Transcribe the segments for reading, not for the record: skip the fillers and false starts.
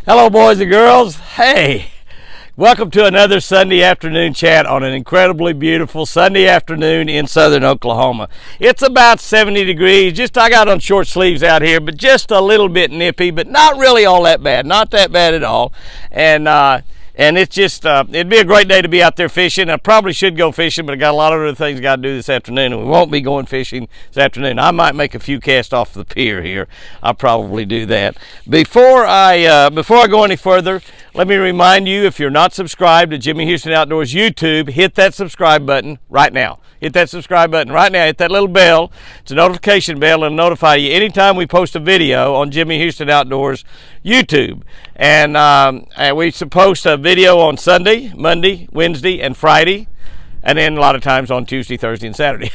Hello, boys and girls. Hey, welcome to another Sunday afternoon chat on an incredibly beautiful Sunday afternoon in southern Oklahoma. It's about 70 degrees. I got on short sleeves out here, but just a little bit nippy, but not really all that bad. Not that bad at all. And it's just, it'd be a great day to be out there fishing. I probably should go fishing, but I got a lot of other things I got to do this afternoon, and we won't be going fishing this afternoon. I might make a few casts off the pier here. I'll probably do that. Before I go any further, let me remind you, if you're not subscribed to Jimmy Houston Outdoors YouTube, hit that subscribe button right now. Hit that subscribe button right now. Hit that little bell. It's a notification bell. It'll notify you anytime we post a video on Jimmy Houston Outdoors YouTube. And we post a video on Sunday, Monday, Wednesday, and Friday. And then a lot of times on Tuesday, Thursday, and Saturday.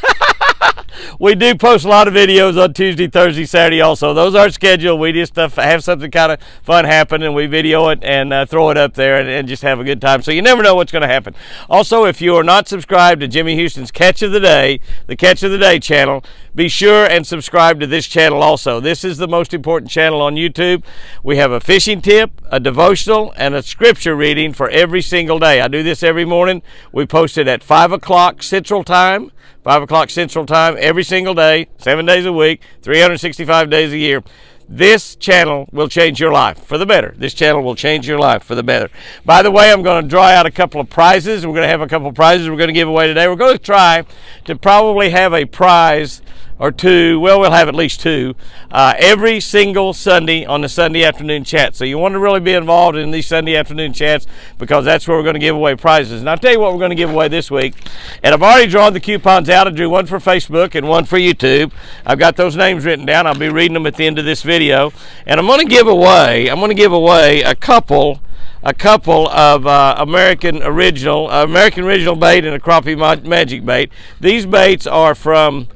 We do post a lot of videos on Tuesday, Thursday, Saturday also. Those aren't scheduled. We just have something kind of fun happen, and we video it and throw it up there and just have a good time. So you never know what's going to happen. Also, if you are not subscribed to Jimmy Houston's Catch of the Day, the Catch of the Day channel, be sure and subscribe to this channel also. This is the most important channel on YouTube. We have a fishing tip, a devotional, and a scripture reading for every single day. I do this every morning. We post it at 5 o'clock Central Time. 5 o'clock Central Time every single day, 7 days a week, 365 days a year. This channel will change your life for the better. This channel will change your life for the better. By the way, I'm going to draw out a couple of prizes. We're going to have a couple of prizes we're going to give away today. We're going to try to probably have a prize or two. Well, we'll have at least two every single Sunday on the Sunday afternoon chat. So you want to really be involved in these Sunday afternoon chats, because that's where we're going to give away prizes. And I'll tell you what we're going to give away this week. And I've already drawn the coupons out. I drew one for Facebook and one for YouTube. I've got those names written down. I'll be reading them at the end of this video. And I'm going to give away a couple of American original bait and a crappie magic bait. These baits are from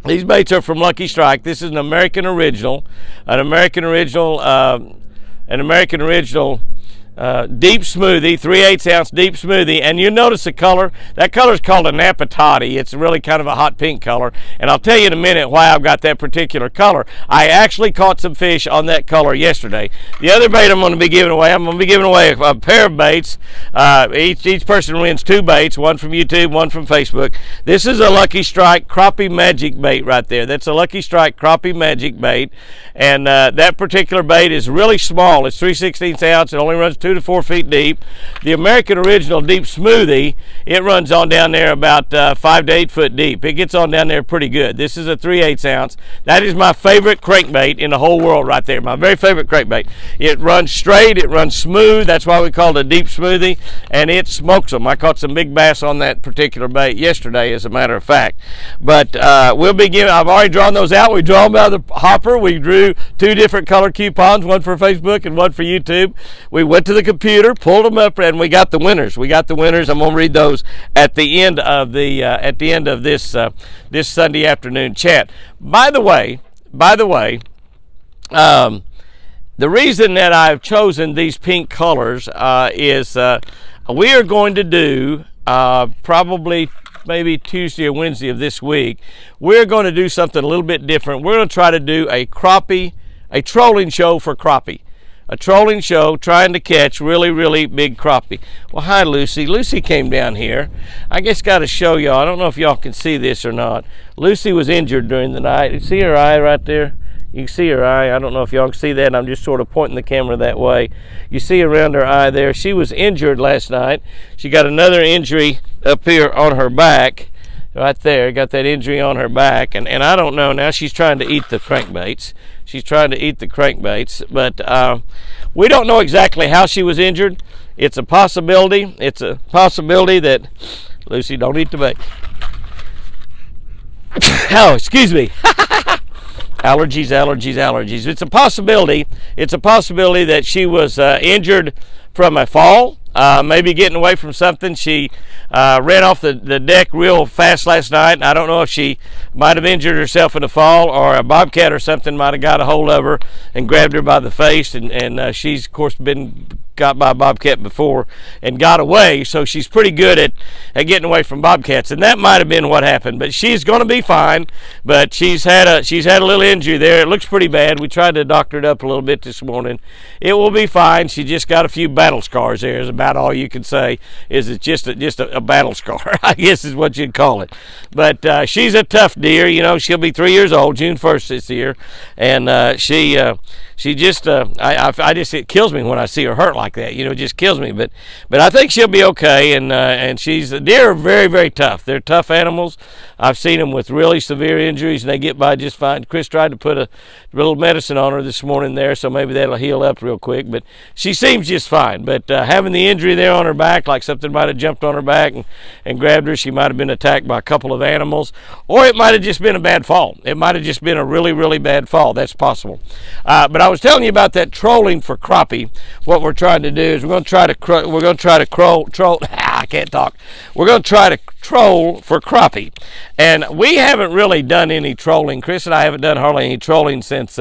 Lucky Strike. This is an American original deep smoothie, 3/8 ounce deep smoothie. And you notice the color. That color is called a Napatati. It's really kind of a hot pink color. And I'll tell you in a minute why I've got that particular color. I actually caught some fish on that color yesterday. The other bait I'm going to be giving away, a pair of baits. Each person wins two baits, one from YouTube, one from Facebook. This is a Lucky Strike crappie magic bait right there. That's a Lucky Strike crappie magic bait. And that particular bait is really small. It's 3/16 ounce. It only runs 2 to 4 feet deep. The American original deep smoothie, it runs on down there about 5 to 8 foot deep. It gets on down there pretty good. This is a 3/8 ounce. That is my favorite crankbait in the whole world right there. My very favorite crankbait. It runs straight. It runs smooth. That's why we call it a deep smoothie. And it smokes them. I caught some big bass on that particular bait yesterday, as a matter of fact. But we'll be giving. I've already drawn those out. We draw them out of the hopper. We drew two different color coupons, one for Facebook and one for YouTube. We went to the computer, pulled them up, and we got the winners. I'm going to read those at the end of this Sunday afternoon chat. By the way, the reason that I've chosen these pink colors is we are going to do probably maybe Tuesday or Wednesday of this week. We're going to do something a little bit different. We're going to try to do a trolling show for crappie. A trolling show trying to catch really, really big crappie. Well, hi, Lucy. Lucy came down here. I guess got to show y'all. I don't know if y'all can see this or not. Lucy was injured during the night. You see her eye right there? You can see her eye. I don't know if y'all can see that. I'm just sort of pointing the camera that way. You see around her eye there. She was injured last night. She got another injury up here on her back. Right there, got that injury on her back, and I don't know, now she's trying to eat the crankbaits. But we don't know exactly how she was injured. It's a possibility that, Lucy, don't eat the bait. Oh, excuse me. Allergies. It's a possibility that she was injured from a fall. Maybe getting away from something. She ran off the deck real fast last night. I don't know if she might have injured herself in a fall, or a bobcat or something might have got a hold of her and grabbed her by the face, and she's of course been got by a bobcat before and got away, so she's pretty good at getting away from bobcats, and that might have been what happened. But she's going to be fine. But she's had a little injury there. It looks pretty bad. We tried to doctor it up a little bit this morning. It will be fine. She just got a few battle scars there. Is about all you can say. Is it's just a battle scar, I guess is what you'd call it. But she's a tough deer. You know, she'll be 3 years old June 1st this year, and she just it kills me when I see her hurt like that. You know, it just kills me. But I think she'll be okay. And deer are very, very tough. They're tough animals. I've seen them with really severe injuries, and they get by just fine. Chris tried to put a little medicine on her this morning there, so maybe that'll heal up real quick. But she seems just fine. But having the injury there on her back, like something might have jumped on her back and grabbed her, she might have been attacked by a couple of animals, or it might have just been a bad fall. It might have just been a really, really bad fall. That's possible. But I was telling you about that trolling for crappie. What we're trying to do is we're going to try to troll. I can't talk. We're going to try to troll for crappie, and we haven't really done any trolling. Chris and I haven't done hardly any trolling since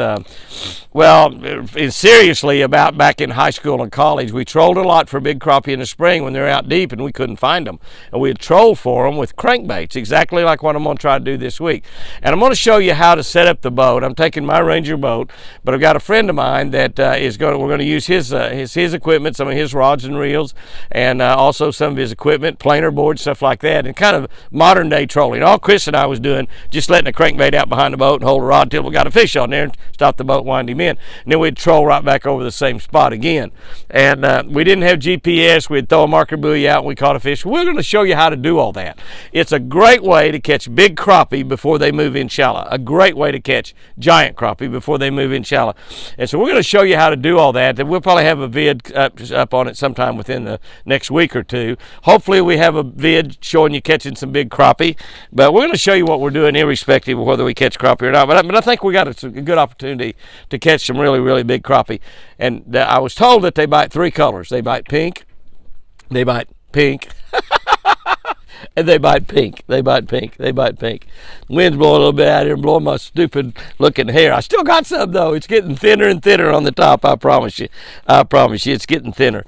seriously about back in high school and college. We trolled a lot for big crappie in the spring when they're out deep and we couldn't find them, and we'd troll for them with crankbaits, exactly like what I'm going to try to do this week. And I'm going to show you how to set up the boat. I'm taking my Ranger boat, but I've got a friend of mine that we're going to use his equipment, some of his rods and reels, and also some of his equipment, planer boards, stuff like that, and kind of modern day trolling. All Chris and I was doing, just letting a crankbait out behind the boat and hold a rod till we got a fish on there and stop the boat, wind him in. And then we'd troll right back over the same spot again. And we didn't have GPS. We'd throw a marker buoy out and we caught a fish. We're going to show you how to do all that. It's a great way to catch big crappie before they move in shallow. A great way to catch giant crappie before they move in shallow. And so we're going to show you how to do all that. And we'll probably have a vid up on it sometime within the next week or two. Hopefully we have a vid showing you catching some big crappie. But we're going to show you what we're doing irrespective of whether we catch crappie or not. But I think we got a good opportunity to catch some really, really big crappie. And I was told that they bite three colors. They bite pink, they bite pink, and they bite pink. They bite pink. They bite pink. Wind's blowing a little bit out here and blowing my stupid looking hair. I still got some though. It's getting thinner and thinner on the top. I promise you. I promise you, it's getting thinner.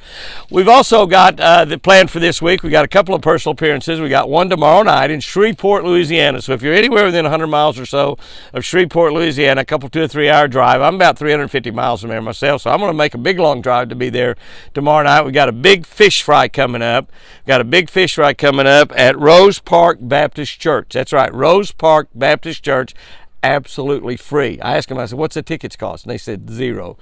We've also got the plan for this week. We got a couple of personal appearances. We got one tomorrow night in Shreveport, Louisiana. So if you're anywhere within 100 miles or so of Shreveport, Louisiana, a couple 2 or 3 hour drive. I'm about 350 miles from there myself, so I'm going to make a big long drive to be there tomorrow night. We got a big fish fry coming up. Got a big fish fry coming up at Rose Park Baptist Church. That's right, Rose Park Baptist Church. Absolutely free. I asked them, I said, what's the tickets cost? And they said zero.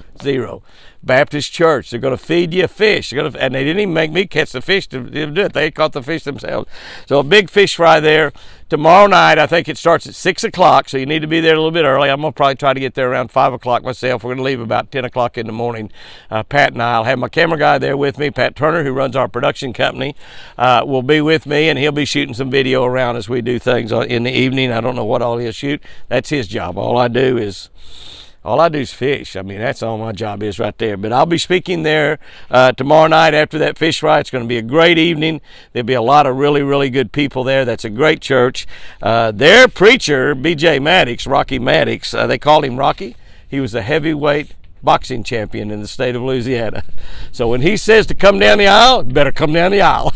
Baptist Church, they're going to feed you fish. And they didn't even make me catch the fish to do it. They caught the fish themselves. So a big fish fry there. Tomorrow night, I think it starts at 6 o'clock, so you need to be there a little bit early. I'm going to probably try to get there around 5 o'clock myself. We're going to leave about 10 o'clock in the morning. Pat and I will have my camera guy there with me. Pat Turner, who runs our production company, will be with me, and he'll be shooting some video around as we do things in the evening. I don't know what all he'll shoot. That's his job. All I do is fish. I mean, that's all my job is right there. But I'll be speaking there tomorrow night after that fish fry. It's going to be a great evening. There'll be a lot of really, really good people there. That's a great church. Their preacher, B.J. Maddox, Rocky Maddox, they called him Rocky. He was a heavyweight boxing champion in the state of Louisiana. So when he says to come down the aisle, better come down the aisle.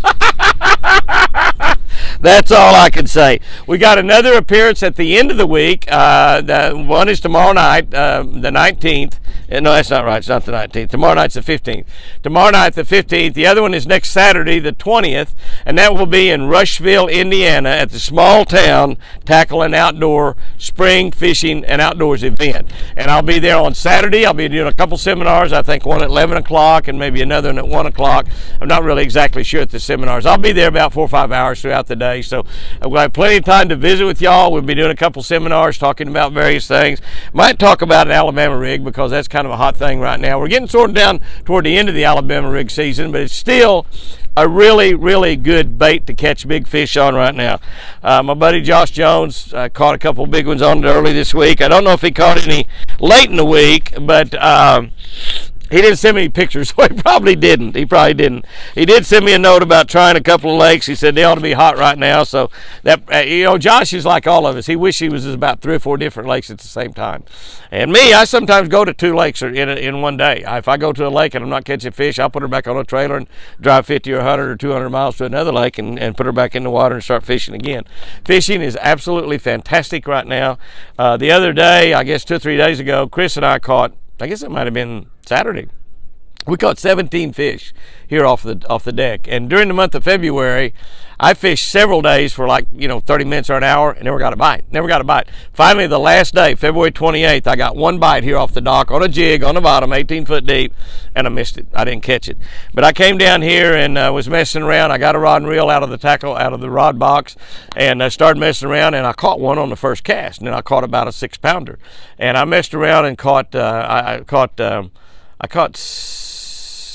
That's all I can say. We got another appearance at the end of the week. The one is tomorrow night, the 19th. No, that's not right. It's not the 19th. Tomorrow night's the 15th. Tomorrow night, the 15th. The other one is next Saturday, the 20th, and that will be in Rushville, Indiana, at the Small Town Tackle and Outdoor Spring Fishing and Outdoors event. And I'll be there on Saturday. I'll be doing a couple seminars. I think one at 11 o'clock and maybe another one at 1 o'clock. I'm not really exactly sure at the seminars. I'll be there about 4 or 5 hours throughout the day. So I've got plenty of time to visit with y'all. We'll be doing a couple seminars talking about various things. Might talk about an Alabama rig because that's kind of a hot thing right now. We're getting sort of down toward the end of the Alabama rig season, but it's still a really, really good bait to catch big fish on right now. My buddy Josh Jones caught a couple big ones on it early this week. I don't know if he caught any late in the week, but He didn't send me any pictures, so he probably didn't. He did send me a note about trying a couple of lakes. He said they ought to be hot right now. So that Josh is like all of us. He wished he was about 3 or 4 different lakes at the same time. And me, I sometimes go to 2 lakes in one day. If I go to a lake and I'm not catching fish, I'll put her back on a trailer and drive 50 or 100 or 200 miles to another lake and put her back in the water and start fishing again. Fishing is absolutely fantastic right now. The other day, I guess 2 or 3 days ago, Chris and I caught, I guess it might have been Saturday, we caught 17 fish here off the deck. And during the month of February, I fished several days for 30 minutes or an hour and never got a bite. Finally, the last day, February 28th, I got 1 bite here off the dock on a jig on the bottom, 18 foot deep, and I missed it. I didn't catch it. But I came down here and was messing around. I got a rod and reel out of the rod box, and I started messing around, and I caught one on the first cast. And then I caught about a 6-pounder. And I messed around and caught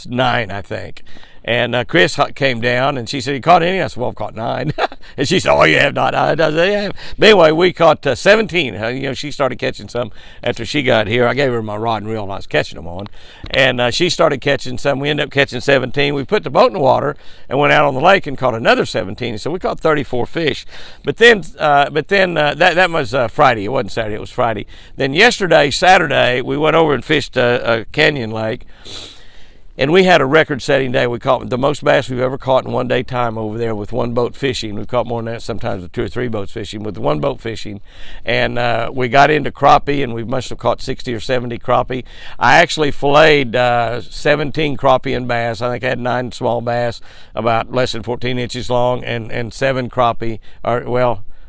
9, I think. And Chris came down and she said, "You caught any?" I said, "Well, I've caught 9." And she said, "Oh, you have not?" I said, "Yeah." But anyway, we caught 17. She started catching some after she got here. I gave her my rod and reel and I was catching them on. And she started catching some. We ended up catching 17. We put the boat in the water and went out on the lake and caught another 17. So we caught 34 fish. But then that was Friday. It wasn't Saturday. It was Friday. Then yesterday, Saturday, we went over and fished a canyon lake. And we had a record-setting day. We caught the most bass we've ever caught in one day time over there with 1 boat fishing. We've caught more than that sometimes with 2 or 3 boats fishing, with 1 boat fishing. And we got into crappie, and we must have caught 60 or 70 crappie. I actually filleted 17 crappie and bass. I think I had 9 small bass, about less than 14 inches long, and 7 crappie,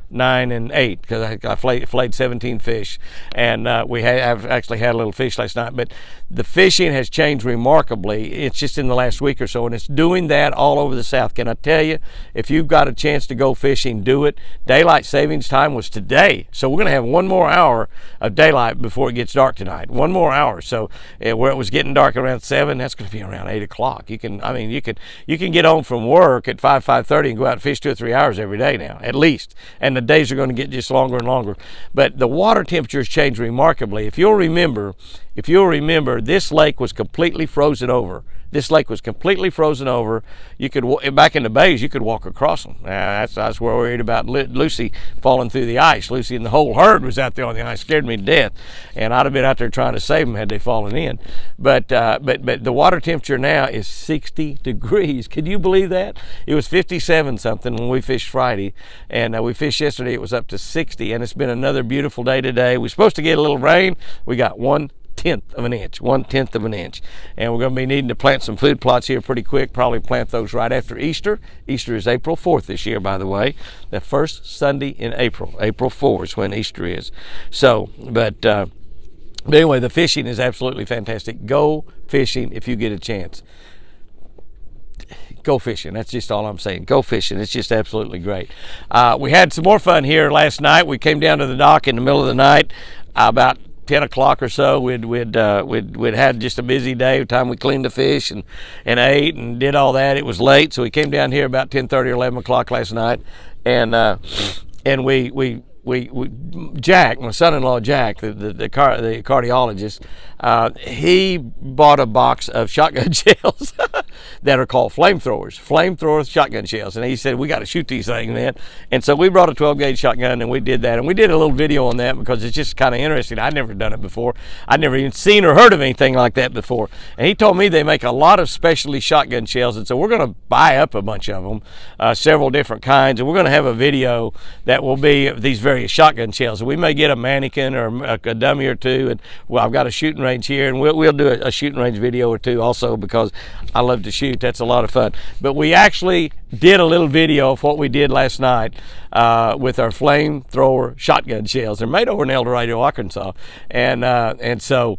9 and 8, because I filleted 17 fish, and I've actually had a little fish last night. But the fishing has changed remarkably. It's just in the last week or so, and it's doing that all over the South. Can I tell you, if you've got a chance to go fishing, do it. Daylight savings time was today, so we're going to have 1 more hour of daylight before it gets dark tonight. 1 more hour. So where it was getting dark around 7, that's going to be around 8 o'clock. You can get home from work at 5:30 and go out and fish 2 or 3 hours every day now, at least. And the days are going to get just longer and longer. But the water temperatures change remarkably. If you'll remember, this lake was completely frozen over. This lake was completely frozen over. You could, back in the bays, you could walk across them. I was worried about Lucy falling through the ice. Lucy and the whole herd was out there on the ice, scared me to death. And I'd have been out there trying to save them had they fallen in. But the water temperature now is 60 degrees. Can you believe that? It was 57 something when we fished Friday, and we fished yesterday. It was up to 60, and it's been another beautiful day today. We're supposed to get a little rain. We got 1/10 of an inch, and we're going to be needing to plant some food plots here pretty quick. Probably plant those right after Easter. Easter is April 4th this year, by the way. The first Sunday in April 4 is when Easter is. So, but anyway, the fishing is absolutely fantastic. Go fishing if you get a chance. Go fishing. That's just all I'm saying. Go fishing. It's just absolutely great. We had some more fun here last night. We came down to the dock in the middle of the night, about 10 o'clock or so. We'd had just a busy day. By the time we cleaned the fish and ate and did all that, it was late. So we came down here about 10:30 or 11 o'clock last night, and Jack, my son-in-law Jack, the cardiologist, he bought a box of shotgun shells that are called flamethrower shotgun shells, and he said, "We got to shoot these things, man." And so we brought a 12 gauge shotgun and we did that, and we did a little video on that because it's just kind of interesting. I'd never done it before. I'd never even seen or heard of anything like that before. And he told me they make a lot of specialty shotgun shells, and so we're going to buy up a bunch of them, several different kinds, and we're going to have a video that will be these various shotgun shells. We may get a mannequin or a dummy or two, and I've got a shooting range here, and we'll do a shooting range video or two also, because I love to shoot. That's a lot of fun. But we actually did a little video of what we did last night with our flamethrower shotgun shells. They're made over in El Dorado, Arkansas, and so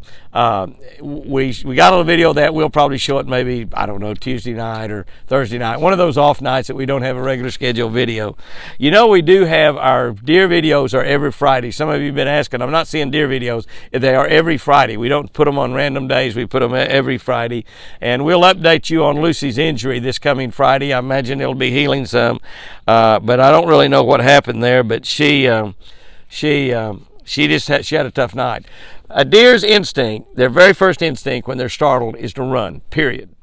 we got a little video of that. We'll probably show it maybe, I don't know, Tuesday night or Thursday night, one of those off nights that we don't have a regular scheduled video. We do have our deer videos are every Friday. Some of you have been asking. I'm not seeing deer videos. They are every Friday. We don't put them on random days. We put them every Friday, and we'll update you on Lucy's injury this coming Friday. I imagine it'll be healing some, but I don't really know what happened there. But she had a tough night. A deer's instinct, their very first instinct when they're startled, is to run, period.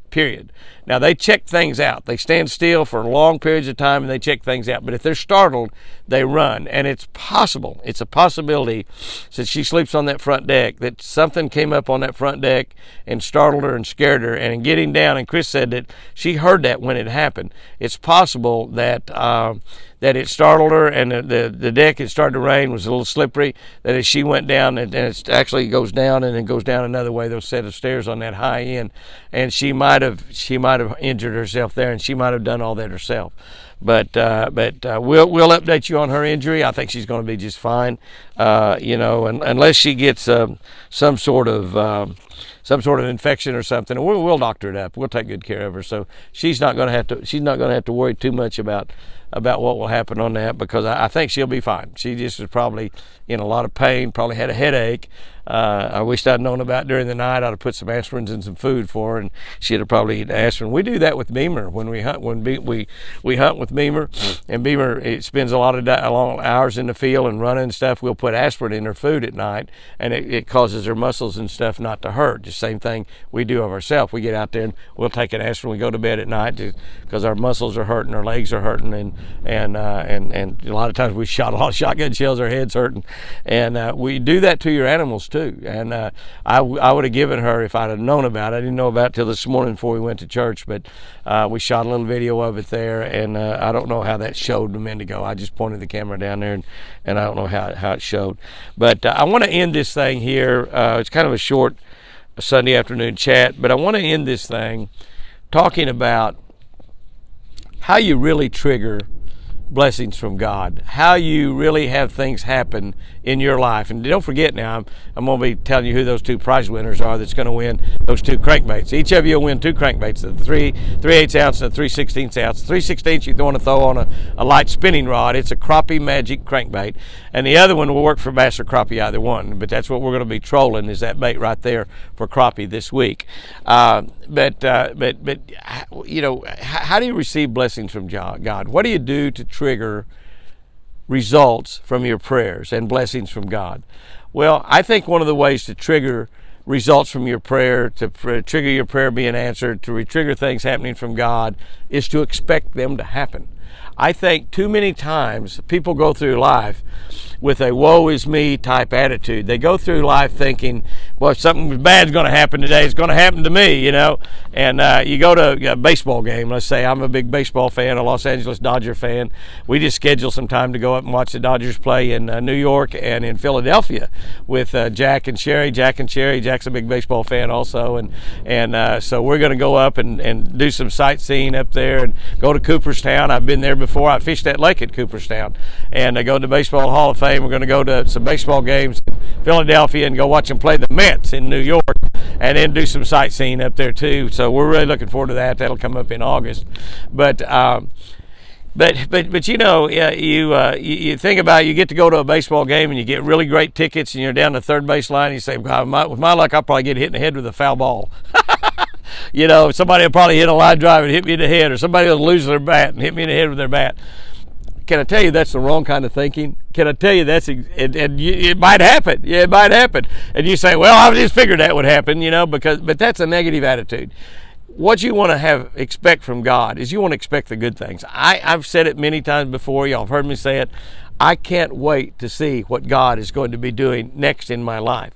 Now, they check things out. They stand still for long periods of time and they check things out. But if they're startled, they run. And it's possible, it's a possibility, since she sleeps on that front deck, that something came up on that front deck and startled her and scared her. And in getting down, and Chris said that she heard that when it happened. It's possible that that it startled her, and the deck had started to rain, was a little slippery, that as she went down, and it actually goes down and then goes down another way, those set of stairs on that high end, and she might have injured herself there, and she might have done all that herself. But we'll update you on her injury. I think she's going to be just fine, unless she gets some sort of infection or something. We'll doctor it up. We'll take good care of her. So she's not going to have to worry too much about what will happen on that, because I think she'll be fine. She just was probably in a lot of pain, probably had a headache. I wished I'd known about during the night. I'd have put some aspirins and some food for her, and she'd have probably eaten aspirin. We do that with Beamer when we hunt. We hunt with Beamer, and Beamer, it spends a lot of long hours in the field and running and stuff. We'll put aspirin in her food at night, and it causes her muscles and stuff not to hurt. The same thing we do of ourselves. We get out there and we'll take an aspirin. We go to bed at night because our muscles are hurting, our legs are hurting, and a lot of times we shot a lot of shotgun shells, our head's hurting, and we do that to your animals too. And I would have given her, if I'd have known about it. I didn't know about it till this morning before we went to church, but we shot a little video of it there, and I don't know how that showed a minute ago. I just pointed the camera down there, and I don't know how it showed. But I want to end this thing here. It's kind of a short Sunday afternoon chat, but I want to end this thing talking about how you really trigger blessings from God, how you really have things happen in your life. And don't forget now, I'm going to be telling you who those two prize winners are that's going to win those two crankbaits. Each of you will win two crankbaits, the 3/8 ounce and the 3/16 ounce. 3/16 you want to throw on a light spinning rod. It's a Crappie Magic crankbait. And the other one will work for bass or crappie, either one. But that's what we're going to be trolling, is that bait right there for crappie this week. But how do you receive blessings from God? What do you do to trigger results from your prayers and blessings from God? Well, I think one of the ways to trigger results from your prayer, to trigger your prayer being answered, to trigger things happening from God, is to expect them to happen. I think too many times people go through life with a woe is me type attitude. They go through life thinking, well, if something bad's going to happen today, it's going to happen to me, And you go to a baseball game. Let's say I'm a big baseball fan, a Los Angeles Dodger fan. We just scheduled some time to go up and watch the Dodgers play in New York and in Philadelphia with Jack and Sherry. Jack's a big baseball fan also, and so we're going to go up and do some sightseeing up there and go to Cooperstown. I've been there before. I fished that lake at Cooperstown, and I go to the Baseball Hall of Fame. We're going to go to some baseball games in Philadelphia and go watch them play the Mets in New York, and then do some sightseeing up there too. So we're really looking forward to that. That'll come up in August. But you think about it, you get to go to a baseball game and you get really great tickets and you're down the third base line and you say, God, with my luck, I'll probably get hit in the head with a foul ball. Somebody will probably hit a line drive and hit me in the head, or somebody will lose their bat and hit me in the head with their bat. Can I tell you that's the wrong kind of thinking? Can I tell you it might happen? Yeah, it might happen. And you say, well, I just figured that would happen, but that's a negative attitude. What you want to expect from God is you want to expect the good things. I've said it many times before. Y'all have heard me say it. I can't wait to see what God is going to be doing next in my life.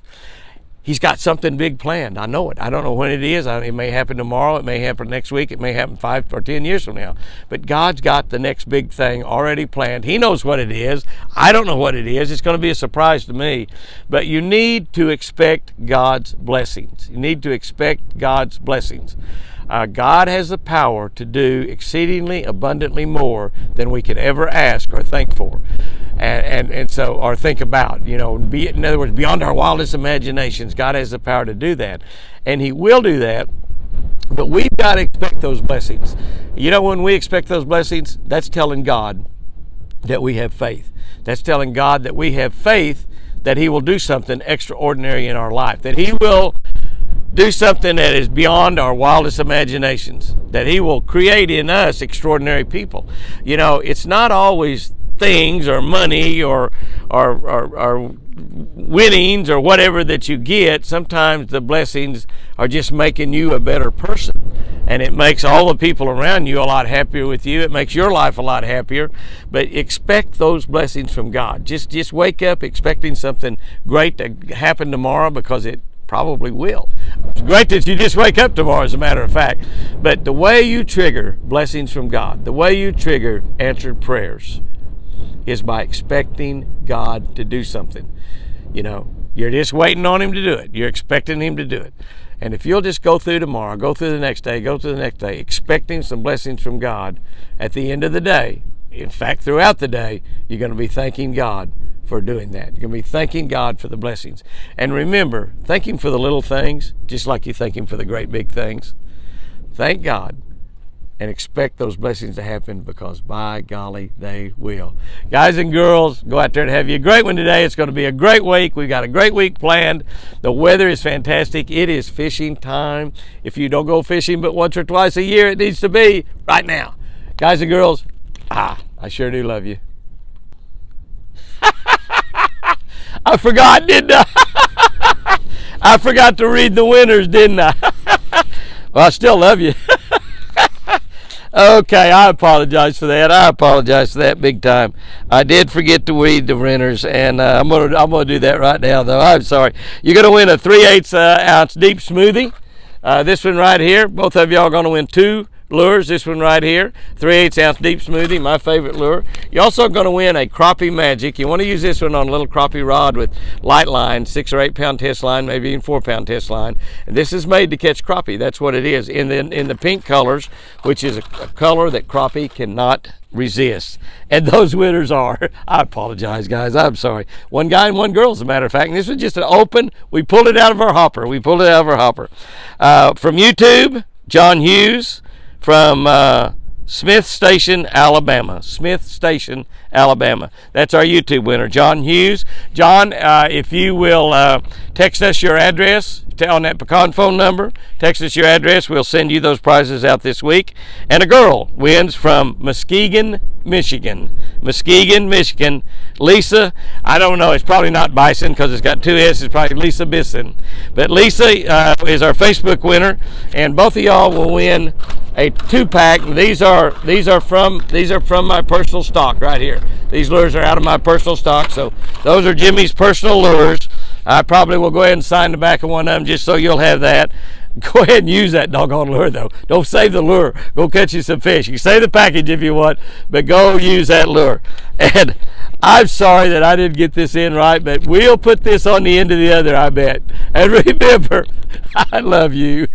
He's got something big planned. I know it. I don't know when it is. It may happen tomorrow. It may happen next week. It may happen 5 or 10 years from now. But God's got the next big thing already planned. He knows what it is. I don't know what it is. It's going to be a surprise to me. But you need to expect God's blessings. You need to expect God's blessings. God has the power to do exceedingly abundantly more than we could ever ask or think for, or think about. In other words, beyond our wildest imaginations, God has the power to do that, and He will do that. But we've got to expect those blessings. When we expect those blessings, that's telling God that we have faith. That's telling God that we have faith that He will do something extraordinary in our life, that He will do something that is beyond our wildest imaginations, that He will create in us extraordinary people. It's not always things or money or winnings or whatever that you get, sometimes the blessings are just making you a better person. And it makes all the people around you a lot happier with you. It makes your life a lot happier. But expect those blessings from God. Just wake up expecting something great to happen tomorrow, because it probably will. It's great that you just wake up tomorrow, as a matter of fact. But the way you trigger blessings from God, the way you trigger answered prayers, is by expecting God to do something. You know, you're just waiting on Him to do it. You're expecting Him to do it. And if you'll just go through tomorrow, go through the next day, go through the next day, expecting some blessings from God, at the end of the day, in fact, throughout the day, you're going to be thanking God for doing that. You're going to be thanking God for the blessings. And remember, thank Him for the little things, just like you thank Him for the great big things. Thank God and expect those blessings to happen, because by golly, they will. Guys and girls, go out there and have you a great one today. It's going to be a great week. We've got a great week planned. The weather is fantastic. It is fishing time. If you don't go fishing but once or twice a year, it needs to be right now. Guys and girls, I sure do love you. I forgot, didn't I? I forgot to read the winners, didn't I? Well, I still love you. Okay, I apologize for that. I apologize for that big time. I did forget to read the winners, and I'm gonna do that right now, though. I'm sorry. You're gonna win a 3/8 ounce deep smoothie. This one right here. Both of y'all are gonna win 2 lures. This one right here, 3/8 ounce deep smoothie, my favorite lure. You're also going to win a Crappie Magic. You want to use this one on a little crappie rod with light line, 6 or 8 pound test line, maybe even 4 pound test line. And this is made to catch crappie. That's what it is in the pink colors, which is a color that crappie cannot resist. And those winners are, I apologize, guys, I'm sorry, one guy and one girl, as a matter of fact. And this was just an open, we pulled it out of our hopper. From YouTube, John Hughes. From Smith Station, Alabama. Smith Station, Alabama. That's our YouTube winner, John Hughes. John, if you will text us your address on that pecan phone number, text us your address, we'll send you those prizes out this week. And a girl wins from Muskegon, Michigan. Muskegon, Michigan. Lisa, I don't know, it's probably not Bison because it's got 2 S, it's probably Lisa Bison. But Lisa is our Facebook winner, and both of y'all will win a 2-pack. These are from my personal stock right here. These lures are out of my personal stock, so those are Jimmy's personal lures. I probably will go ahead and sign the back of one of them just so you'll have that. Go ahead and use that doggone lure, though. Don't save the lure. Go catch you some fish. You save the package if you want, but go use that lure. And I'm sorry that I didn't get this in right, but we'll put this on the end of the other, I bet. And remember, I love you.